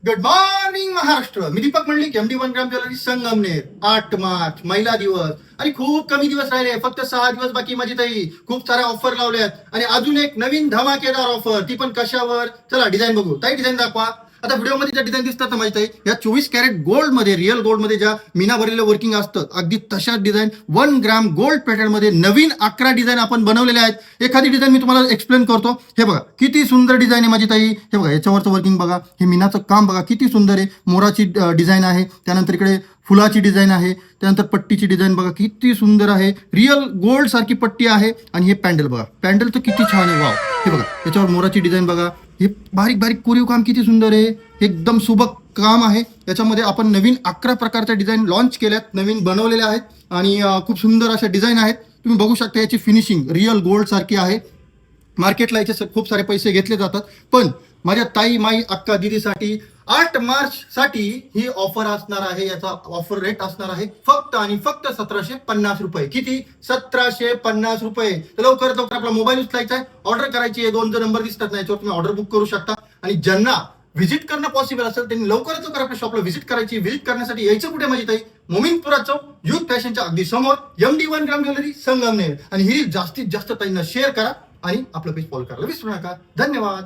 Good morning Maharashtra. मी Deepak Mandlik, MD 1 gram jewellery Sangamner. 8 March महिला दिवस आणि खूप कमी दिवस राहिले, फक्त 6 दिवस बाकी. माझी ताई खूप साऱ्या ऑफर लावल्यात आणि अजून एक नवीन धमाकेदार ऑफर, ती पण कशावर? चला डिझाईन बघू. ताई डिझाईन दाखवा. आता व्हिडिओमध्ये ज्या डिझाईन दिसतात ना माझी ताई, या 24 कॅरेट गोल्ड मध्ये, रिअल गोल्ड मध्ये ज्या मीना भरलेलं वर्किंग असतं, अगदी तशाच डिझाईन 1 ग्राम गोल्ड पॅटर्न मध्ये नवीन 11 डिझाईन आपण बनवलेल्या आहेत. एखादी डिझाईन मी तुम्हाला एक्सप्लेन करतो. हे बघा किती सुंदर डिझाईन आहे माझी ताई. हे बघा याच्यावरचं वर्किंग बघा, हे मीनाचं काम बघा किती सुंदर आहे. मोराची डिझाईन आहे, त्यानंतर इकडे फुलाची डिझाईन आहे, त्यानंतर पट्टीची डिझाईन बघा किती सुंदर आहे. रिअल गोल्ड सारखी पट्टी आहे. आणि हे पॅन्डल बघा, पॅन्डल तर किती छान आहे. वाव, हे बघा याच्यावर मोराची डिझाईन बघा. हे बारीक बारीक कोरीव काम किती सुंदर आहे. एकदम सुबक काम आहे. याच्यामध्ये आपण नवीन 11 प्रकारच्या डिझाईन लॉन्च केल्यात, नवीन बनवलेल्या आहेत आणि खूप सुंदर अशा डिझाईन आहेत. तुम्ही बघू शकता याची फिनिशिंग रिअल गोल्ड सारखी आहे. मार्केटला याचे खूप सारे पैसे घेतले जातात, पण माझ्या ताई माई अक्का दिदीसाठी 8 मार्च साठी ही ऑफर असणार आहे. याचा ऑफर रेट असणार आहे फक्त आणि फक्त 1750 रुपये. किती? 1750 रुपये. तर लवकर आपला मोबाईल उचलायचा आहे, ऑर्डर करायची आहे. 2 नंबर दिसतात ना, याच्यावर तुम्ही ऑर्डर बुक करू शकता. आणि ज्यांना व्हिजिट करणं पॉसिबल असेल त्यांनी लवकरात लवकर आपल्या शॉपला व्हिजिट करायची. व्हिजिट करण्यासाठी यायचं कुठे माझी ताई? मोमीनपुरा चौक, युथ फॅशनच्या अगदी समोर, MD 1 ग्राम ज्वेलरी संगमनेर. आणि ही जास्तीत जास्त ताईंना शेअर करा आणि आपलं पेज फॉलो करायला विसरू नका. धन्यवाद.